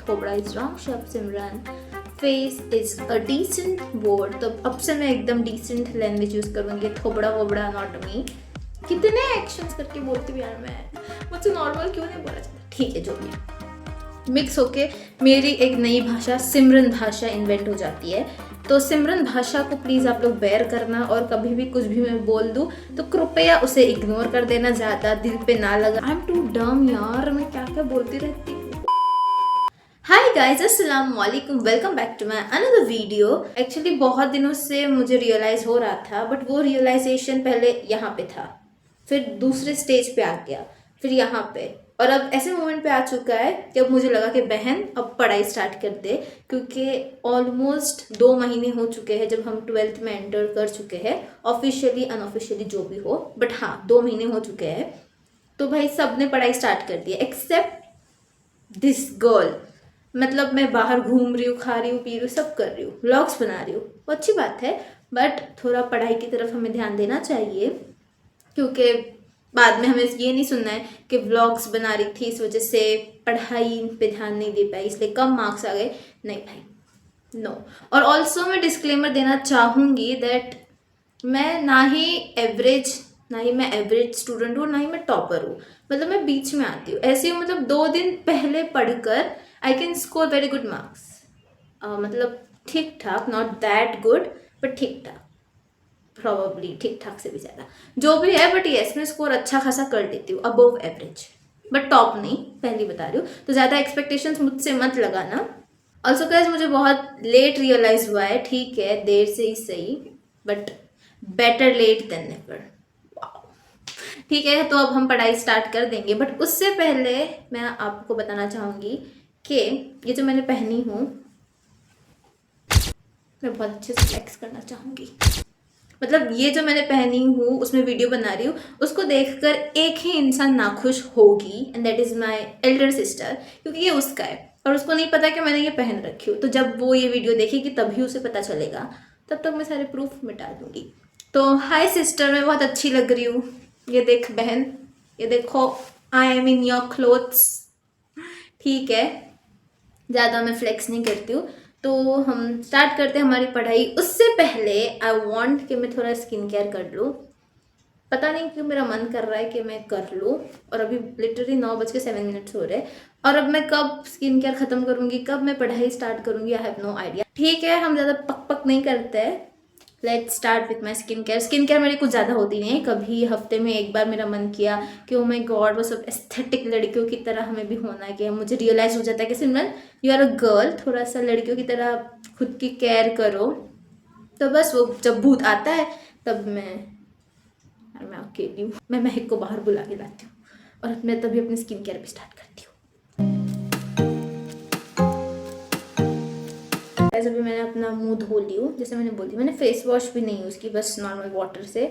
थोबड़ा is wrong शब्द Simran, face is a decent word, तो अब से मैं एकदम डिसेंट लैंग्वेज यूज करूँगी, थोबड़ा वोबड़ा नॉट मी। कितने एक्शंस करके बोलती हूँ यार मैं, मुझसे नॉर्मल क्यों नहीं बोला जाता। ठीक है, जो भी मिक्स होके मेरी एक नई भाषा सिमरन भाषा इन्वेंट हो जाती है। तो सिमरन भाषा को प्लीज़ आप लोग बेयर करना, और कभी भी कुछ भी मैं बोल दूँ तो कृपया उसे इग्नोर कर देना, ज़्यादा दिल पे ना लगा। आई एम टू डम यार, मैं क्या क्या बोलती रहती हूँ। हाय गाइस, अस्सलाम वालेकुम, welcome back to my another video. Actually बहुत दिनों से मुझे रियलाइज हो रहा था, बट वो रियलाइजेशन पहले यहाँ पे था, फिर दूसरे स्टेज पे आ गया, फिर यहाँ पे, और अब ऐसे मोमेंट पे आ चुका है कि अब मुझे लगा कि बहन अब पढ़ाई स्टार्ट कर दे, क्योंकि ऑलमोस्ट 2 महीने हो चुके हैं जब हम 12th में एंटर कर चुके हैं, ऑफिशियली अनऑफिशियली जो भी हो, बट हाँ 2 महीने हो चुके हैं। तो भाई सबने पढ़ाई स्टार्ट कर दी है एक्सेप्ट दिस गर्ल। मतलब मैं बाहर घूम रही हूँ, खा रही हूँ, पी रही हूँ, सब कर रही हूँ, व्लॉग्स बना रही हूँ, वो अच्छी बात है, बट थोड़ा पढ़ाई की तरफ हमें ध्यान देना चाहिए, क्योंकि बाद में हमें ये नहीं सुनना है कि व्लॉग्स बना रही थी इस वजह से पढ़ाई पे ध्यान नहीं दे पाई इसलिए कम मार्क्स आ गए। नहीं भाई, नो। और ऑल्सो मैं डिस्क्लेमर देना चाहूँगी दैट मैं ना ही मैं एवरेज स्टूडेंट हूँ, ना ही मैं टॉपर हूँ, मतलब मैं बीच में आती हूँ, ऐसी हूँ। मतलब 2 दिन पहले पढ़कर I can score very good marks, मतलब ठीक ठाक, नॉट दैट गुड बट ठीक ठाक, प्रॉबली ठीक ठाक से भी ज़्यादा, जो भी है, बट यस मैं स्कोर अच्छा खासा कर देती हूँ, अबव एवरेज, बट टॉप नहीं, पहली बता रही हूँ, तो ज़्यादा एक्सपेक्टेशंस मुझसे मत लगाना। ऑल्सो गाइस मुझे बहुत लेट रियलाइज हुआ है, ठीक है देर से ही सही, but better late than never. ठीक है, तो अब हम पढ़ाई स्टार्ट कर देंगे, बट उससे पहले मैं आपको बताना चाहूँगी कि ये जो मैंने पहनी हूँ, मैं बहुत अच्छे से फ्लेक्स करना चाहूँगी। मतलब ये जो मैंने पहनी हूँ, उसमें वीडियो बना रही हूँ, उसको देखकर एक ही इंसान नाखुश होगी, and that is my elder sister, क्योंकि ये उसका है और उसको नहीं पता कि मैंने ये पहन रखी हूँ। तो जब वो ये वीडियो देखेगी तभी उसे पता चलेगा, तब तक मैं सारे प्रूफ मिटा दूंगी। तो हाय सिस्टर, मैं बहुत अच्छी लग रही हूँ, ये देख बहन, ये देखो, I am in your clothes. ठीक है, ज़्यादा मैं फ्लेक्स नहीं करती हूँ, तो हम स्टार्ट करते हैं हमारी पढ़ाई। उससे पहले आई वांट कि मैं थोड़ा स्किन केयर कर लूँ, पता नहीं क्यों मेरा मन कर रहा है कि मैं कर लूँ, और अभी लिटरली 9:07 हो रहे हैं, और अब मैं कब स्किन केयर ख़त्म करूँगी, कब मैं पढ़ाई स्टार्ट करूँगी, आई हैव नो आइडिया। ठीक है, हम ज़्यादा पक पक नहीं करते हैं, let's start with my skin care. Skin care मेरी कुछ ज़्यादा होती नहीं है, कभी हफ्ते में एक बार मेरा मन किया कि ओ माय गॉड वो सब एस्थेटिक लड़कियों की तरह हमें भी होना है, कि मुझे रियलाइज़ हो जाता है कि सिमरन यू आर अ गर्ल, थोड़ा सा लड़कियों की तरह खुद की केयर करो। तो बस वो जब भूत आता है तब मैं अकेली हूँ, मैं महक को बाहर बुला के लाती हूँ, और मैं तभी अपनी स्किन केयर भी स्टार्ट करती हूँ। ऐसे भी मैंने अपना मुंह धो ली हूँ, जैसे मैंने बोली, मैंने फेस वॉश भी नहीं यूज़ की, बस नॉर्मल वाटर से।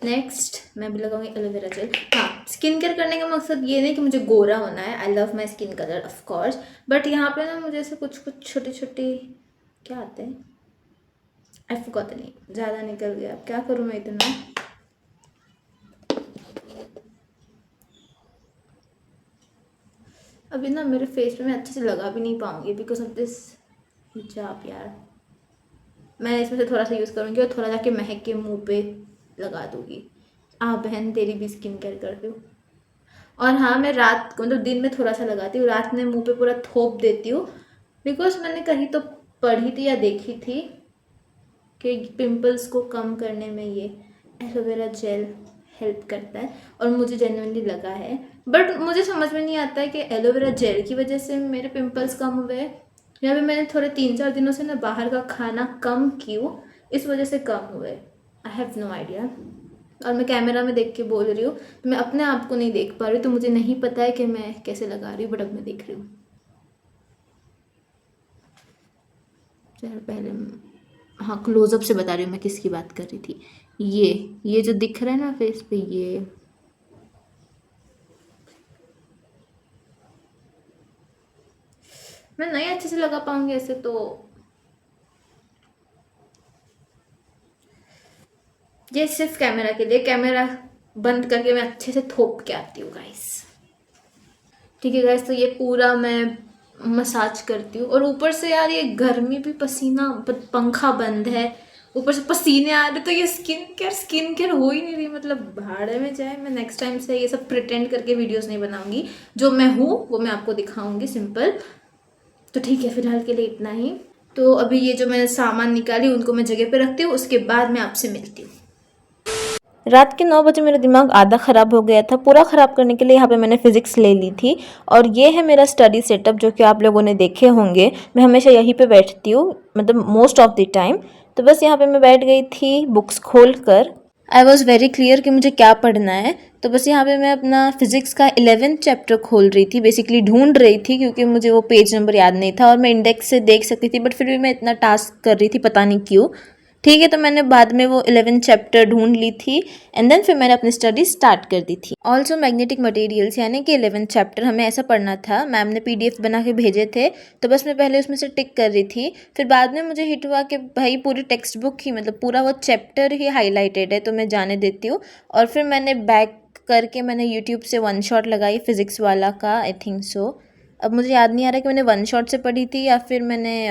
नेक्स्ट मैं भी लगाऊंगी एलोवेरा जेल। हाँ, स्किन केयर करने का मकसद ये नहीं कि मुझे गोरा होना है, I love my skin colour of course, but यहाँ पे ना मुझे ऐसे कुछ कुछ छोटे छोटे क्या आते हैं, आई फॉरगॉट द नेम, ज़्यादा निकल गया, अब क्या करूँ मैं इतना। अभी ना मेरे फेस पे मैं अच्छे से लगा भी नहीं पाऊंगी बिकॉज ऑफ दिस हिजाब यार। मैं इसमें से थोड़ा सा यूज़ करूँगी और थोड़ा जाके महक के मुंह पे लगा दूँगी। बहन तेरी भी स्किन केयर कर रही हूँ। और हाँ, मैं रात को मतलब दिन में थोड़ा सा लगाती हूँ, रात में मुंह पे पूरा थोप देती हूँ, बिकॉज मैंने कहीं तो पढ़ी थी या देखी थी कि पिंपल्स को कम करने में ये एलोवेरा जेल हेल्प करता है, और मुझे जेन्युइनली लगा है। बट मुझे समझ में नहीं आता है कि एलोवेरा जेल की वजह से मेरे पिंपल्स कम हुए, या फिर मैंने थोड़े 3-4 दिनों से ना बाहर का खाना कम क्यों, इस वजह से कम हुए, आई हैव नो आइडिया। और मैं कैमरा में देख के बोल रही हूँ, तो मैं अपने आप को नहीं देख पा रही, तो मुझे नहीं पता है कि मैं कैसे लगा रही हूँ, बट अब मैं देख रही हूँ। चलो पहले हाँ क्लोजअप से बता रही हूँ मैं किसकी बात कर रही थी। ये जो दिख रहा है ना फेस पे, ये मैं नहीं अच्छे से लगा पाऊंगी ऐसे, तो ये सिर्फ कैमरा के लिए, कैमरा बंद करके मैं अच्छे से थोप के आती हूँ गाइस। ठीक है गाइस, तो ये पूरा मैं मसाज करती हूँ। और ऊपर से यार ये गर्मी भी, पसीना, पंखा बंद है, ऊपर से पसीने आ रहे, तो ये स्किन केयर हो ही नहीं रही। मतलब भाड़े में जाए। मैं नेक्स्ट टाइम से ये सब प्रिटेंड करके वीडियोस नहीं बनाऊंगी, जो मैं हूँ वो मैं आपको दिखाऊंगी सिंपल। तो ठीक है, फिलहाल के लिए इतना ही। तो अभी ये जो मैंने सामान निकाली उनको मैं जगह पे रखती हूँ, उसके बाद मैं आपसे मिलती हूँ। रात के 9 बजे मेरा दिमाग आधा ख़राब हो गया था। पूरा ख़राब करने के लिए यहाँ पे मैंने फ़िज़िक्स ले ली थी। और ये है मेरा स्टडी सेटअप जो कि आप लोगों ने देखे होंगे। मैं हमेशा यहीं पे बैठती हूँ, मतलब मोस्ट ऑफ द टाइम। तो बस यहाँ पे मैं बैठ गई थी बुक्स खोल कर। आई वॉज़ वेरी क्लियर कि मुझे क्या पढ़ना है। तो बस यहाँ पे मैं अपना फिज़िक्स का 11th चैप्टर खोल रही थी, बेसिकली ढूंढ रही थी क्योंकि मुझे वो पेज नंबर याद नहीं था और मैं इंडेक्स से देख सकती थी, बट फिर भी मैं इतना टास्क कर रही थी, पता नहीं क्यों। ठीक है, तो मैंने बाद में वो 11th चैप्टर ढूंढ ली थी एंड देन फिर मैंने अपनी स्टडी स्टार्ट कर दी थी। ऑल्सो मैग्नेटिक मटेरियल्स यानी कि 11th चैप्टर हमें ऐसा पढ़ना था। मैम ने PDF बना के भेजे थे, तो बस मैं पहले उसमें से टिक कर रही थी। फिर बाद में मुझे हिट हुआ कि भाई पूरी टेक्स्ट बुक ही, मतलब पूरा वो चैप्टर ही हाईलाइटेड है, तो मैं जाने देती हूँ। और फिर मैंने बैक करके मैंने यूट्यूब से वन शॉट लगाई फिज़िक्स वाला का, आई थिंक सो। अब मुझे याद नहीं आ रहा कि मैंने वन शॉट से पढ़ी थी या फिर मैंने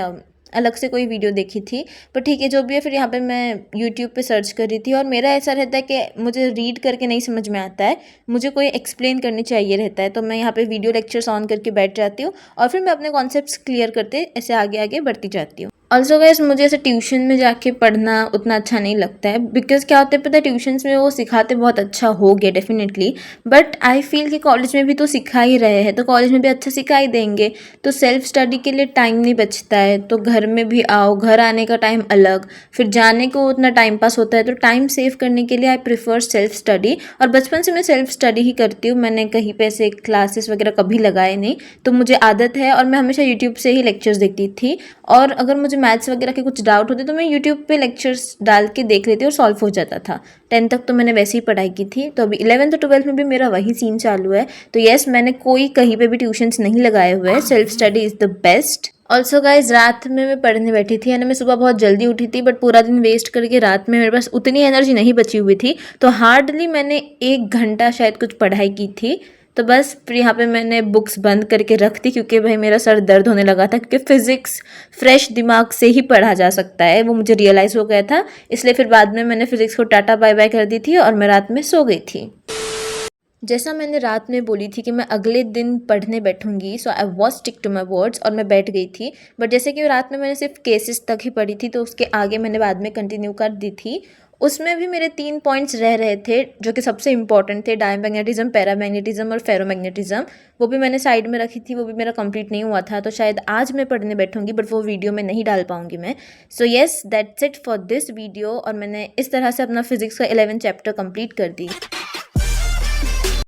अलग से कोई वीडियो देखी थी, पर ठीक है जो भी है। फिर यहाँ पे मैं यूट्यूब पे सर्च कर रही थी और मेरा ऐसा रहता है कि मुझे रीड करके नहीं समझ में आता है, मुझे कोई एक्सप्लेन करनी चाहिए रहता है। तो मैं यहाँ पे वीडियो लेक्चर्स ऑन करके बैठ जाती हूँ और फिर मैं अपने कॉन्सेप्ट्स क्लियर करते ऐसे आगे आगे बढ़ती जाती हूँ। ऑल्सो गाइस मुझे ऐसे ट्यूशन में जाके पढ़ना उतना अच्छा नहीं लगता है, बिकॉज क्या होता है पता है, ट्यूशन्स में वो सिखाते बहुत अच्छा हो गया डेफिनेटली, बट आई फील कि कॉलेज में भी तो सिखा ही रहे हैं, तो कॉलेज में भी अच्छा सिखा ही देंगे। तो सेल्फ स्टडी के लिए टाइम नहीं बचता है, तो घर में भी आओ, घर आने का टाइम अलग, फिर जाने को उतना टाइम पास होता है। तो टाइम सेव करने के लिए आई प्रिफर सेल्फ स्टडी। और बचपन से मैं सेल्फ स्टडी ही करती हूँ, मैंने कहीं पे ऐसे क्लासेस वगैरह कभी लगाए नहीं, तो मुझे आदत है। और मैं हमेशा यूट्यूब से ही लेक्चर्स देखती थी, और अगर मुझे मैथ्स वगैरह के कुछ डाउट होते तो मैं यूट्यूब पे लेक्चर्स डाल के देख लेती और सॉल्व हो जाता था। 10th तक तो मैंने वैसे ही पढ़ाई की थी, तो अभी 11th और 12th में भी मेरा वही सीन चालू है। तो येस, मैंने कोई कहीं पे भी ट्यूशन्स नहीं लगाए हुए हैं, self study is the best. Also guys रात में मैं पढ़ने बैठी थी, यानी मैं सुबह बहुत जल्दी उठी थी, बट पूरा दिन वेस्ट करके रात में मेरे पास उतनी एनर्जी नहीं बची हुई थी, तो हार्डली मैंने 1 घंटा शायद कुछ पढ़ाई की थी। तो बस फिर यहाँ पे मैंने बुक्स बंद करके रख दी, क्योंकि भाई मेरा सर दर्द होने लगा था, क्योंकि फिज़िक्स फ्रेश दिमाग से ही पढ़ा जा सकता है, वो मुझे रियलाइज़ हो गया था। इसलिए फिर बाद में मैंने फिज़िक्स को टाटा बाय बाय कर दी थी और मैं रात में सो गई थी। जैसा मैंने रात में बोली थी कि मैं अगले दिन पढ़ने बैठूंगी, so I was stick to my words, और मैं बैठ गई थी। बट जैसे कि रात में मैंने सिर्फ केसेस तक ही पढ़ी थी, तो उसके आगे मैंने बाद में कंटिन्यू कर दी थी। उसमें भी मेरे 3 पॉइंट्स रह रहे थे जो कि सबसे इंपॉर्टेंट थे, डायमैग्नेटिज्म, पैरामैग्नेटिज्म और फेरोमैग्नेटिज्म। वो भी मैंने साइड में रखी थी, वो भी मेरा कंप्लीट नहीं हुआ था, तो शायद आज मैं पढ़ने बैठूंगी, बट वो वीडियो में नहीं डाल पाऊंगी मैं। So yes, that's it for this video. और मैंने इस तरह से अपना फिजिक्स का 11th चैप्टर कंप्लीट कर दी।